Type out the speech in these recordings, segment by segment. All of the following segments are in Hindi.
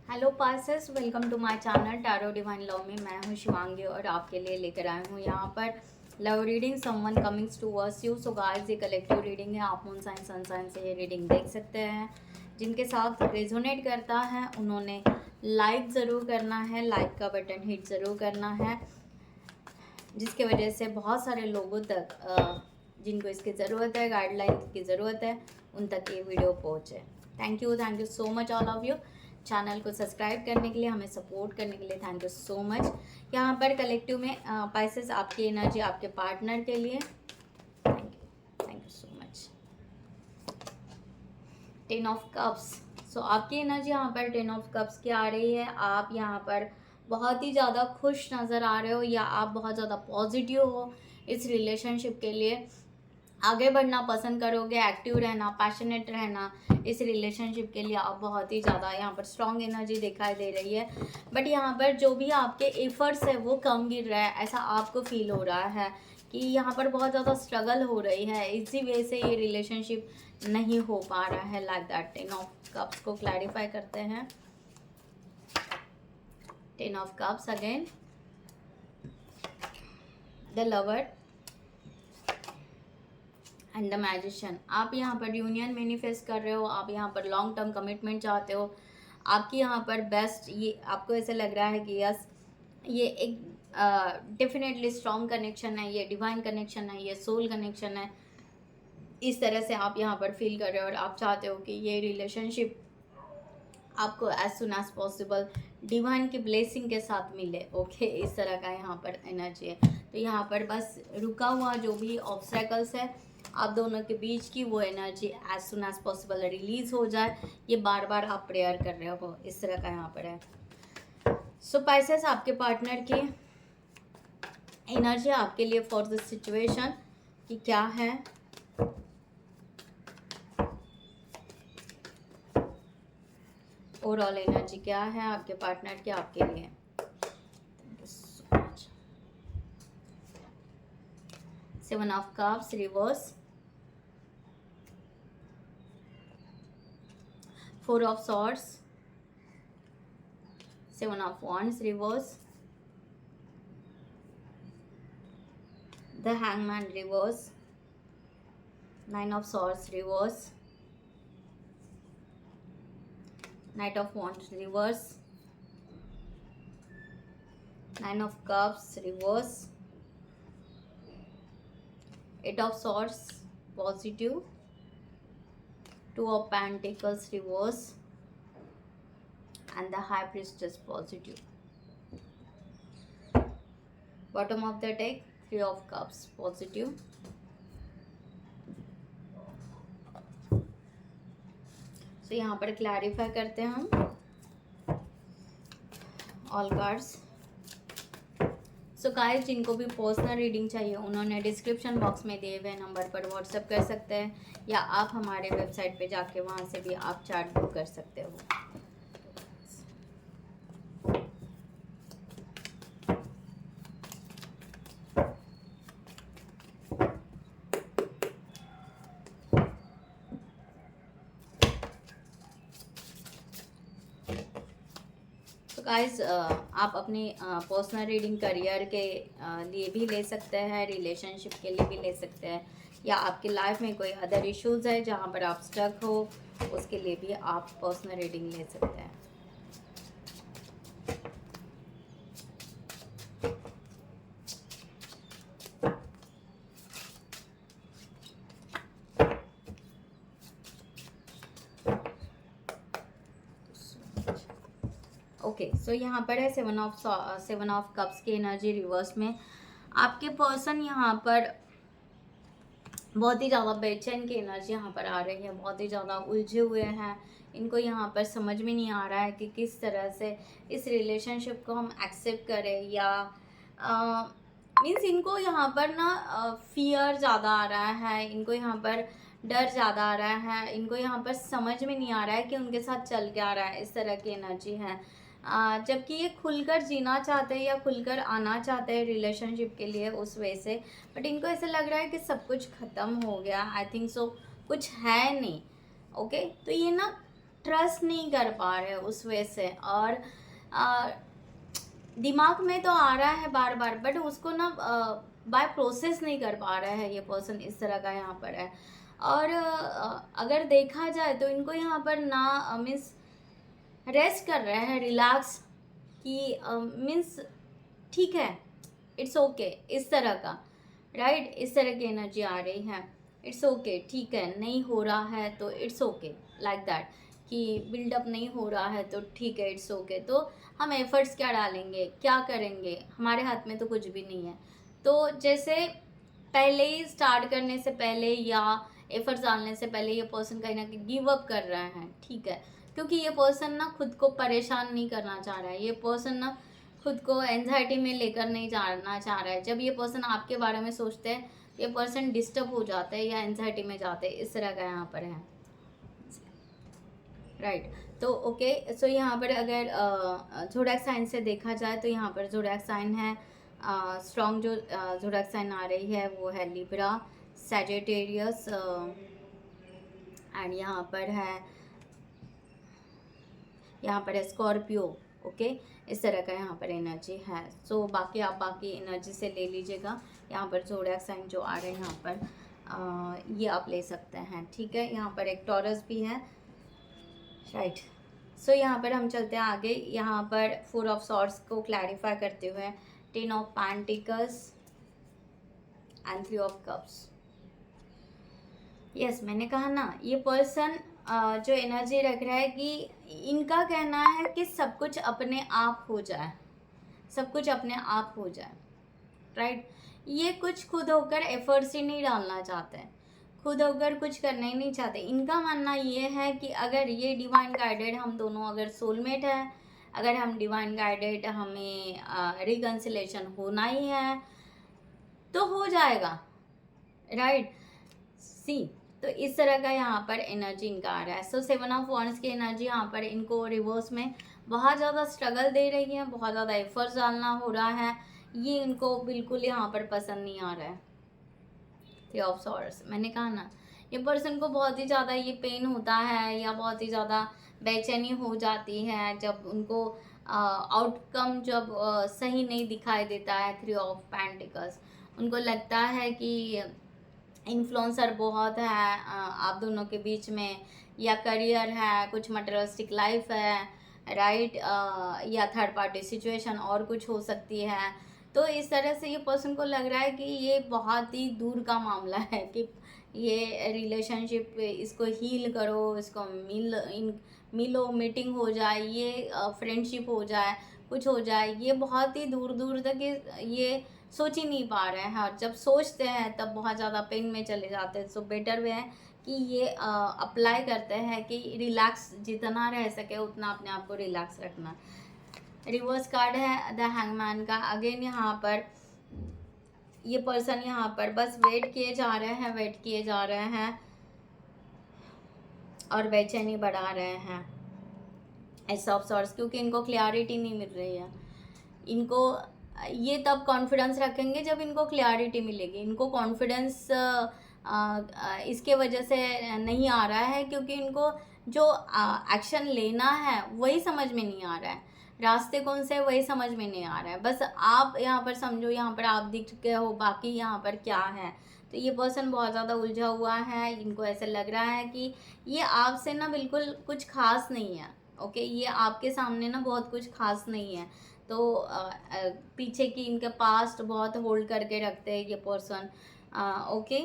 Hello passes, welcome to my channel tarot divine love में। मैं हूं शिवांगी और आपके लिए लेकर आई हूं यहाँ पर love reading someone comings towards you. So guys, ये कलेक्टिव रीडिंग है। आप मून साइन सन साइन से ये रीडिंग देख सकते हैं। जिनके साथ रेजोनेट करता है उन्होंने लाइक ज़रूर करना है, लाइक का बटन हिट ज़रूर करना है, जिसके वजह से बहुत सारे लोगों तक जिनको इसकी ज़रूरत है, गाइडलाइन की ज़रूरत है, उन तक ये वीडियो पहुँचे। Thank you so much all of you. Channel को सब्सक्राइब करने के लिए, हमें सपोर्ट करने के लिए थैंक यू सो मच। यहाँ पर कलेक्टिव में पाइसेस आपकी एनर्जी आपके पार्टनर के लिए। Thank you so much. 10 of cups. So आपकी एनर्जी यहाँ पर 10 ऑफ कप्स की आ रही है। आप यहाँ पर बहुत ही ज़्यादा खुश नज़र आ रहे हो या आप बहुत ज़्यादा पॉजिटिव हो इस रिलेशनशिप के लिए। आगे बढ़ना पसंद करोगे, एक्टिव रहना, पैशनेट रहना इस रिलेशनशिप के लिए आप बहुत ही ज़्यादा यहाँ पर स्ट्रॉन्ग एनर्जी दिखाई दे रही है। बट यहाँ पर जो भी आपके एफर्ट्स है वो कम गिर रहा है, ऐसा आपको फील हो रहा है कि यहाँ पर बहुत ज़्यादा स्ट्रगल हो रही है, इसी वजह से ये रिलेशनशिप नहीं हो पा रहा है। लाइक दैट 10 ऑफ कप्स को क्लैरिफाई करते हैं। 10 of cups again, the lover and the magician. आप यहाँ पर यूनियन मैनिफेस्ट कर रहे हो, आप यहाँ पर लॉन्ग टर्म कमिटमेंट चाहते हो। आपकी यहाँ पर बेस्ट, ये आपको ऐसे लग रहा है कि यस, ये एक डेफिनेटली स्ट्रॉन्ग कनेक्शन है, ये डिवाइन कनेक्शन है, ये सोल कनेक्शन है। इस तरह से आप यहाँ पर फील कर रहे हो और आप चाहते हो कि ये रिलेशनशिप आपको as soon as possible divine की ब्लेसिंग के साथ मिले। ओके, इस तरह का यहाँ पर एनर्जी है। तो यहाँ पर बस रुका हुआ जो भी ऑब्स्टेकल्स है आप दोनों के बीच की, वो energy as soon as possible release हो जाए, ये बार बार आप प्रेयर कर रहे हो, इस तरह का यहाँ पर है। सो पाइसेस, आपके पार्टनर की एनर्जी आपके लिए फॉर दिस सिचुएशन कि क्या है। ओवरऑल एनर्जी क्या है आपके पार्टनर की आपके लिए। Seven of cups reverse, four of swords, seven of wands reverse, the hangman reverse, nine of swords reverse, knight of wands reverse, nine of cups reverse, eight of swords positive, two of pentacles reverse, and the high priestess positive. Bottom of the deck, three of cups positive, तो यहाँ पर क्लैरिफाई करते हैं हम ऑल कार्ड्स। सो गाइस, जिनको भी पर्सनल रीडिंग चाहिए उन्होंने डिस्क्रिप्शन बॉक्स में दिए हुए नंबर पर व्हाट्सएप कर सकते हैं, या आप हमारे वेबसाइट पे जाके वहाँ से भी आप चार्ट बुक कर सकते हो। गाइस, आप अपनी पर्सनल रीडिंग करियर के लिए भी ले सकते हैं, रिलेशनशिप के लिए भी ले सकते हैं, या आपकी लाइफ में कोई अदर इश्यूज है जहाँ पर आप स्टक हो उसके लिए भी आप पर्सनल रीडिंग ले सकते हैं। ओके, सो यहाँ पर है सेवन ऑफ कप्स की एनर्जी रिवर्स में। आपके पर्सन यहाँ पर बहुत ही ज़्यादा बेचैन की एनर्जी यहाँ पर आ रही है, बहुत ही ज़्यादा उलझे हुए हैं। इनको यहाँ पर समझ में नहीं आ रहा है कि किस तरह से इस रिलेशनशिप को हम एक्सेप्ट करें, या मीन्स इनको यहाँ पर ना फियर ज़्यादा आ रहा है, इनको यहाँ पर डर ज़्यादा आ रहा है, इनको यहाँ पर समझ में नहीं आ रहा है कि उनके साथ चल क्या रहा है। इस तरह की एनर्जी है, जबकि ये खुलकर जीना चाहते हैं या खुलकर आना चाहते हैं रिलेशनशिप के लिए उस वे से, बट इनको ऐसा लग रहा है कि सब कुछ ख़त्म हो गया। आई थिंक सो, कुछ है नहीं। ओके, तो ये ना ट्रस्ट नहीं कर पा रहे उस वजह से, और दिमाग में तो आ रहा है बार बार, बट उसको ना बाय प्रोसेस नहीं कर पा रहा है ये पर्सन, इस तरह का यहाँ पर है। और अगर देखा जाए तो इनको यहाँ पर ना मीन्स रेस्ट कर रहे हैं, रिलैक्स, कि मीन्स ठीक है, इट्स ओके, इस तरह का, राइट, इस तरह की एनर्जी आ रही है। इट्स ओके, ठीक है, नहीं हो रहा है तो इट्स ओके, लाइक दैट, कि बिल्डअप नहीं हो रहा है तो ठीक है, इट्स ओके। तो हम एफर्ट्स क्या डालेंगे, क्या करेंगे, हमारे हाथ में तो कुछ भी नहीं है। तो जैसे पहले ही स्टार्ट करने से पहले या एफर्ट्स डालने से पहले ये पर्सन कहीं ना कहीं गिव अप कर रहा है, ठीक है, क्योंकि ये पर्सन ना खुद को परेशान नहीं करना चाह रहा है, ये पर्सन ना खुद को एंजाइटी में लेकर नहीं जाना चाह रहा है। जब ये पर्सन आपके बारे में सोचते हैं, ये पर्सन डिस्टर्ब हो जाता है या एंजाइटी में जाते हैं, इस तरह का यहाँ पर है, राइट। तो ओके, सो यहाँ पर अगर ज़ोडिएक साइन से देखा जाए तो यहाँ पर ज़ोडिएक साइन है, स्ट्रॉन्ग जो ज़ोडिएक साइन आ रही है वो है लिब्रा, सैजिटेरियस, एंड यहाँ पर है स्कॉर्पियो, ओके, इस तरह का यहाँ पर एनर्जी है। सो बाकी आप बाकी एनर्जी से ले लीजिएगा। यहाँ पर ज़ोडिएक साइन जो आ रहे हैं यहाँ पर ये आप ले सकते हैं, ठीक है। यहाँ पर एक टॉरस भी है, राइट। सो यहाँ पर हम चलते हैं आगे। यहाँ पर 4 ऑफ सॉर्ड्स को क्लैरिफाई करते हुए 10 of pentacles and 3 of cups. Yes, मैंने कहा ना, ये पर्सन जो एनर्जी रख रहा है कि इनका कहना है कि सब कुछ अपने आप हो जाए, सब कुछ अपने आप हो जाए, राइट। ये कुछ खुद होकर एफर्ट्स ही नहीं डालना चाहते हैं, खुद होकर कुछ करना ही नहीं चाहते। इनका मानना ये है कि अगर ये डिवाइन गाइडेड, हम दोनों अगर सोलमेट है, अगर हम डिवाइन गाइडेड, हमें रिकन्सिलेशन होना ही है तो हो जाएगा, राइट। सी, तो इस तरह का यहाँ पर एनर्जी इनका आ रहा है। सो 7 ऑफ वॉन्ड्स की एनर्जी यहाँ पर इनको रिवर्स में बहुत ज़्यादा स्ट्रगल दे रही है, बहुत ज़्यादा एफर्ट्स डालना हो रहा है, ये इनको बिल्कुल यहाँ पर पसंद नहीं आ रहा है। 3 ऑफ सॉर्ड्स, मैंने कहा ना, ये पर्सन को बहुत ही ज़्यादा ये पेन होता है या बहुत ही ज़्यादा बेचैनी हो जाती है जब उनको आउटकम जब सही नहीं दिखाई देता है। 3 ऑफ पेंटिकल्स, उनको लगता है कि इन्फ्लुएंसर बहुत है आप दोनों के बीच में, या करियर है, कुछ मटेरियलिस्टिक लाइफ है, राइट, या थर्ड पार्टी सिचुएशन और कुछ हो सकती है। तो इस तरह से ये पर्सन को लग रहा है कि ये बहुत ही दूर का मामला है, कि ये रिलेशनशिप इसको हील करो, इसको मिलो, मीटिंग हो जाए, ये फ्रेंडशिप हो जाए, कुछ हो जाए, ये बहुत ही दूर दूर तक ये सोच ही नहीं पा रहे हैं। और जब सोचते हैं तब बहुत ज़्यादा पेन में चले जाते हैं। सो बेटर वे है कि ये अप्लाई करते हैं कि रिलैक्स जितना रह सके उतना अपने आप को रिलैक्स रखना। रिवर्स कार्ड है द हैंगमैन का। अगेन यहाँ पर ये पर्सन यहाँ पर बस वेट किए जा रहे हैं और बेचैनी बढ़ा रहे हैं, एस ऑफ सॉर्ड्स, क्योंकि इनको क्लैरिटी नहीं मिल रही है। इनको ये तब कॉन्फिडेंस रखेंगे जब इनको क्लैरिटी मिलेगी। इनको कॉन्फिडेंस इसके वजह से नहीं आ रहा है क्योंकि इनको जो एक्शन लेना है वही समझ में नहीं आ रहा है, रास्ते कौन से वही समझ में नहीं आ रहा है। बस आप यहाँ पर समझो, यहाँ पर आप दिख के हो, बाकी यहाँ पर क्या है। तो ये पर्सन बहुत ज़्यादा उलझा हुआ है। इनको ऐसा लग रहा है कि ये आपसे ना बिल्कुल कुछ खास नहीं है, ओके, ये आपके सामने ना बहुत कुछ खास नहीं है। तो पीछे की इनके पास्ट बहुत होल्ड करके रखते हैं ये पर्सन, ओके।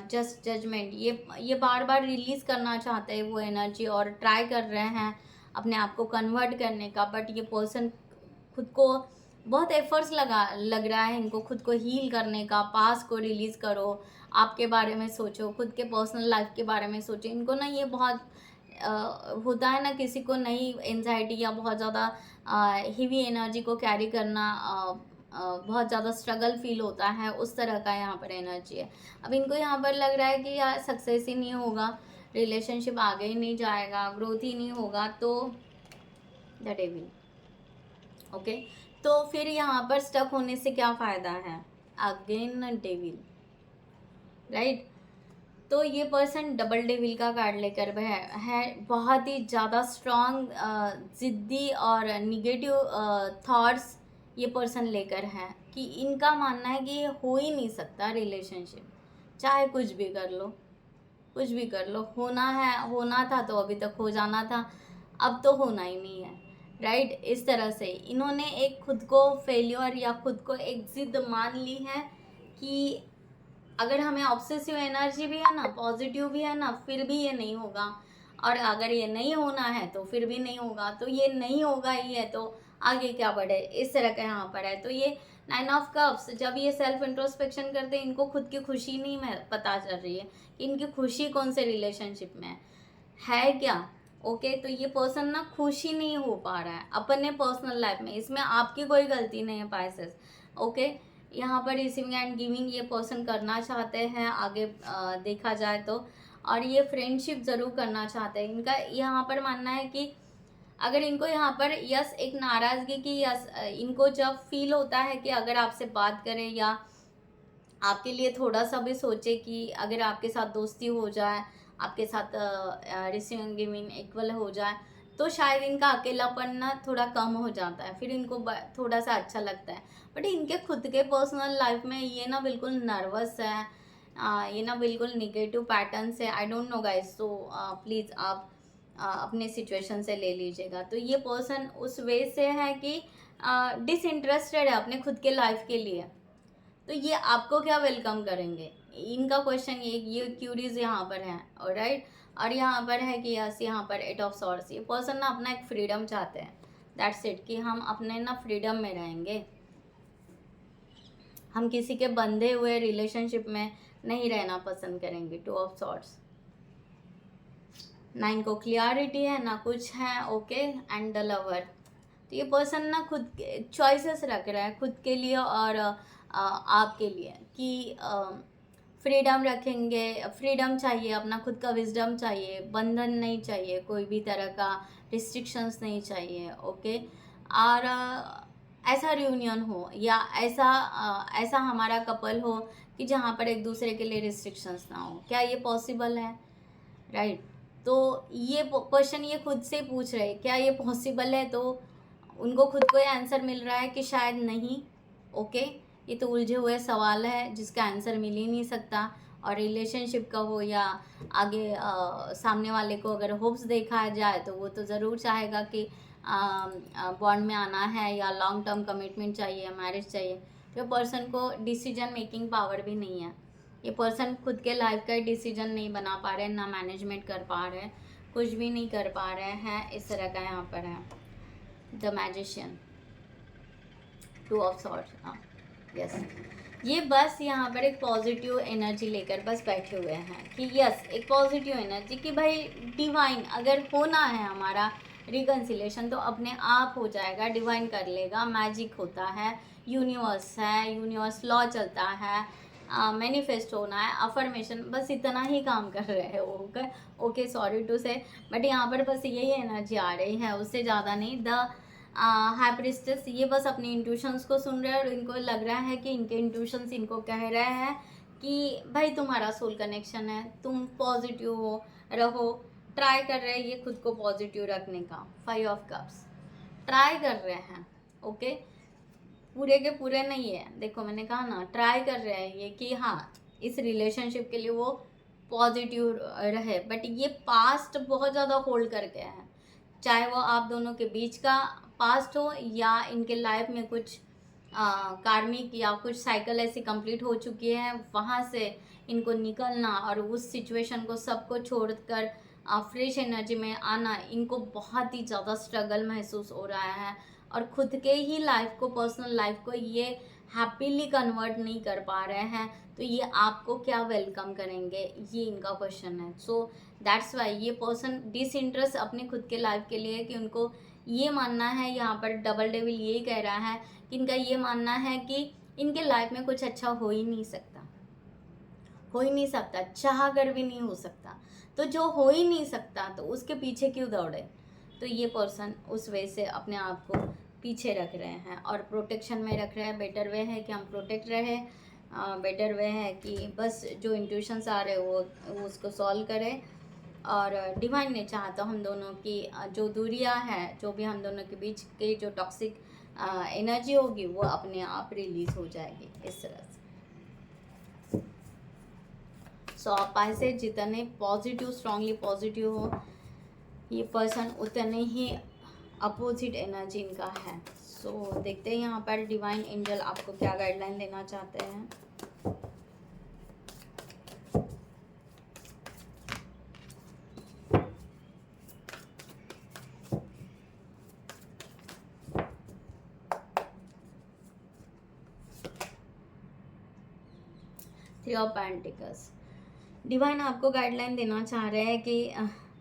जस्ट जजमेंट, ये बार बार रिलीज़ करना चाहते हैं वो एनर्जी और ट्राई कर रहे हैं अपने आप को कन्वर्ट करने का, बट ये पर्सन खुद को बहुत एफर्ट्स लग रहा है इनको खुद को हील करने का। पास्ट को रिलीज़ करो, आपके बारे में सोचो, खुद के पर्सनल लाइफ के बारे में सोचो। इनको ना ये बहुत होता है ना, किसी को नई एंजाइटी या बहुत ज़्यादा हेवी एनर्जी को कैरी करना बहुत ज़्यादा स्ट्रगल फील होता है, उस तरह का यहाँ पर एनर्जी है। अब इनको यहाँ पर लग रहा है कि यार सक्सेस ही नहीं होगा, रिलेशनशिप आगे ही नहीं जाएगा, ग्रोथ ही नहीं होगा, तो द डेविल, ओके। तो फिर यहाँ पर स्टक होने से क्या फ़ायदा है, अगेन डेविल, राइट। तो ये पर्सन डबल डेविल का कार्ड लेकर है बहुत ही ज़्यादा स्ट्रॉन्ग, ज़िद्दी और निगेटिव थॉट्स ये पर्सन लेकर है कि इनका मानना है कि ये हो ही नहीं सकता रिलेशनशिप, चाहे कुछ भी कर लो, कुछ भी कर लो, होना है, होना था तो अभी तक हो जाना था, अब तो होना ही नहीं है, राइट। इस तरह से इन्होंने एक खुद को फेल्योर या खुद को एक जिद मान ली है कि अगर हमें ऑब्सेसिव एनर्जी भी है ना, पॉजिटिव भी है ना, फिर भी ये नहीं होगा, और अगर ये नहीं होना है तो फिर भी नहीं होगा, तो ये नहीं होगा ही है तो आगे क्या बढ़े, इस तरह का यहाँ पर है। तो ये 9 ऑफ कप्स, जब ये सेल्फ इंट्रोस्पेक्शन करते हैं, इनको खुद की खुशी नहीं पता चल रही है कि इनकी खुशी कौन से रिलेशनशिप में है क्या। ओके, तो ये पर्सन ना खुशी नहीं हो पा रहा है अपने पर्सनल लाइफ में, इसमें आपकी कोई गलती नहीं है पाइसेस। ओके, यहाँ पर रिसीविंग एंड गिविंग ये पर्सन करना चाहते हैं आगे देखा जाए तो, और ये फ्रेंडशिप ज़रूर करना चाहते हैं। इनका यहाँ पर मानना है कि अगर इनको यहाँ पर यस एक नाराज़गी की, यस इनको जब फील होता है कि अगर आपसे बात करें या आपके लिए थोड़ा सा भी सोचे कि अगर आपके साथ दोस्ती हो जाए, आपके साथ रिसीविंग गिविंग इक्वल हो जाए, तो शायद इनका अकेलापन ना थोड़ा कम हो जाता है, फिर इनको थोड़ा सा अच्छा लगता है। बट इनके खुद के पर्सनल लाइफ में ये ना बिल्कुल नर्वस है, ये ना बिल्कुल निगेटिव पैटर्न से, आई डोंट नो गाइस, तो प्लीज़ आप अपने सिचुएशन से ले लीजिएगा। तो ये पर्सन उस वे से है कि डिसइंटरेस्टेड है अपने खुद के लाइफ के लिए, तो ये आपको क्या वेलकम करेंगे, इनका क्वेश्चन ये क्यूरीज यहाँ पर है। ऑलराइट, और यहाँ पर है कि यस यहाँ पर 8 ऑफ सॉर्ड्स, ये पर्सन ना अपना एक फ्रीडम चाहते हैं, दैट्स इट, कि हम अपने ना फ्रीडम में रहेंगे, हम किसी के बंधे हुए रिलेशनशिप में नहीं रहना पसंद करेंगे। 2 ऑफ सॉर्ड्स, 9 को क्लियरिटी है ना कुछ है। ओके, एंड द लवर, तो ये पर्सन ना खुद चॉइसेस रख रहा है खुद के लिए और आपके लिए कि फ्रीडम रखेंगे, फ्रीडम चाहिए, अपना खुद का विजडम चाहिए, बंधन नहीं चाहिए, कोई भी तरह का रिस्ट्रिक्शंस नहीं चाहिए। ओके, और ऐसा रियूनियन हो या ऐसा हमारा कपल हो कि जहाँ पर एक दूसरे के लिए रिस्ट्रिक्शंस ना हो, क्या ये पॉसिबल है, राइट। तो ये क्वेश्चन ये खुद से पूछ रहे क्या ये पॉसिबल है, तो उनको खुद को ये आंसर मिल रहा है कि शायद नहीं। ओके, ये तो उलझे हुए सवाल है जिसका आंसर मिल ही नहीं सकता, और रिलेशनशिप का हो या आगे सामने वाले को अगर होप्स देखा जाए तो वो तो ज़रूर चाहेगा कि बॉन्ड में आना है या लॉन्ग टर्म कमिटमेंट चाहिए, मैरिज चाहिए। तो पर्सन को डिसीजन मेकिंग पावर भी नहीं है, ये पर्सन खुद के लाइफ का डिसीजन नहीं बना पा रहे हैं, ना मैनेजमेंट कर पा रहे हैं, कुछ भी नहीं कर पा रहे हैं, इस तरह का यहाँ पर है। The magician, 2 of swords, yes, ये बस यहाँ पर एक पॉजिटिव एनर्जी लेकर बस बैठे हुए हैं कि यस एक पॉजिटिव एनर्जी कि भाई डिवाइन अगर होना है हमारा रिकन्सिलेशन तो अपने आप हो जाएगा, डिवाइन कर लेगा, मैजिक होता है, यूनिवर्स है, यूनिवर्स लॉ चलता है, मैनिफेस्ट होना है, अफर्मेशन, बस इतना ही काम कर रहे हैं वो। ओके, सॉरी टू से, बट यहाँ पर बस यही एनर्जी आ रही है, उससे ज़्यादा नहीं। द हाई प्रिस्टेस, ये बस अपनी इंट्यूशंस को सुन रहे हैं और इनको लग रहा है कि इनके इंट्यूशंस इनको कह रहे हैं कि भाई तुम्हारा सोल कनेक्शन है, तुम पॉजिटिव हो, रहो, ट्राई कर रहे हैं ये खुद को पॉजिटिव रखने का। 5 ऑफ कप्स, ट्राई कर रहे हैं। ओके, पूरे के पूरे नहीं है, देखो मैंने कहा ना ट्राई कर रहे हैं ये कि हाँ इस रिलेशनशिप के लिए वो पॉजिटिव रहे, बट ये पास्ट बहुत ज़्यादा होल्ड करके है, चाहे वो आप दोनों के बीच का पास्ट हो या इनके लाइफ में कुछ कार्मिक या कुछ साइकिल ऐसी कंप्लीट हो चुकी है, वहाँ से इनको निकलना और उस सिचुएशन को सबको छोड़कर फ्रेश एनर्जी में आना, इनको बहुत ही ज़्यादा स्ट्रगल महसूस हो रहा है और खुद के ही लाइफ को, पर्सनल लाइफ को ये हैप्पीली कन्वर्ट नहीं कर पा रहे हैं, तो ये आपको क्या वेलकम करेंगे, ये इनका क्वेश्चन है। सो दैट्स वाई ये पर्सन डिसइंटरेस्ट अपने खुद के लाइफ के लिए कि उनको ये मानना है, यहाँ पर डबल डेविल यही कह रहा है कि इनका ये मानना है कि इनके लाइफ में कुछ अच्छा हो ही नहीं सकता, हो ही नहीं सकता, चाह कर भी नहीं हो सकता, तो जो हो ही नहीं सकता तो उसके पीछे क्यों दौड़े। तो ये पर्सन उस वे से अपने आप को पीछे रख रहे हैं और प्रोटेक्शन में रख रहे हैं। बेटर वे है कि हम प्रोटेक्ट रहे, बेटर वे है कि बस जो इंट्यूशंस आ रहे वो उसको सॉल्व करें। और डिवाइन ने चाहा तो हम दोनों की जो दूरियां हैं, जो भी हम दोनों के बीच की जो टॉक्सिक एनर्जी होगी वो अपने आप रिलीज हो जाएगी इस तरह से। सो आप ऐसे जितने पॉजिटिव, स्ट्रांगली पॉजिटिव हो, ये पर्सन उतने ही अपोजिट एनर्जी इनका है। सो देखते हैं यहाँ पर डिवाइन एंजल आपको क्या गाइडलाइन देना चाहते हैं। थ्री ऑफ पेंटिकल्स, डिवाइन आपको गाइडलाइन देना चाह रहे हैं कि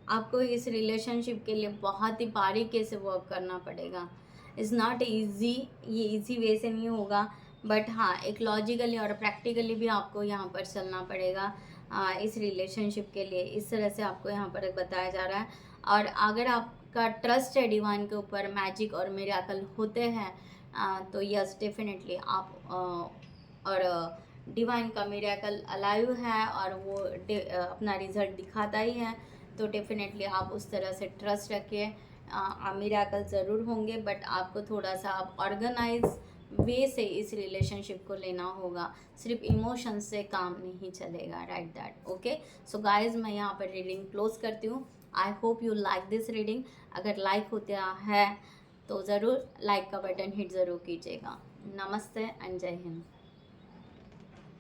आपको इस रिलेशनशिप के लिए बहुत ही बारीकी से वर्क करना पड़ेगा। इज़ नॉट ईजी, ये इजी वे से नहीं होगा, बट हाँ एक लॉजिकली और प्रैक्टिकली भी आपको यहाँ पर चलना पड़ेगा इस रिलेशनशिप के लिए। इस तरह से आपको यहाँ पर बताया जा रहा है। और अगर आपका ट्रस्ट है डिवाइन के ऊपर, मैजिक और मिरेकल होते हैं तो यस डेफिनेटली आप और डिवाइन का मिरेकल अलाइव है और वो अपना रिजल्ट दिखाता ही है। तो डेफिनेटली आप उस तरह से ट्रस्ट रखिए, मिरेकल ज़रूर होंगे, बट आपको थोड़ा सा आप ऑर्गेनाइज वे से इस रिलेशनशिप को लेना होगा। सिर्फ इमोशंस से काम नहीं चलेगा, right that. Okay, so guys मैं यहाँ पर रीडिंग क्लोज करती हूँ। I hope you like this reading. अगर लाइक होता है तो ज़रूर लाइक का बटन हिट ज़रूर कीजिएगा। नमस्ते एंड जय हिंद।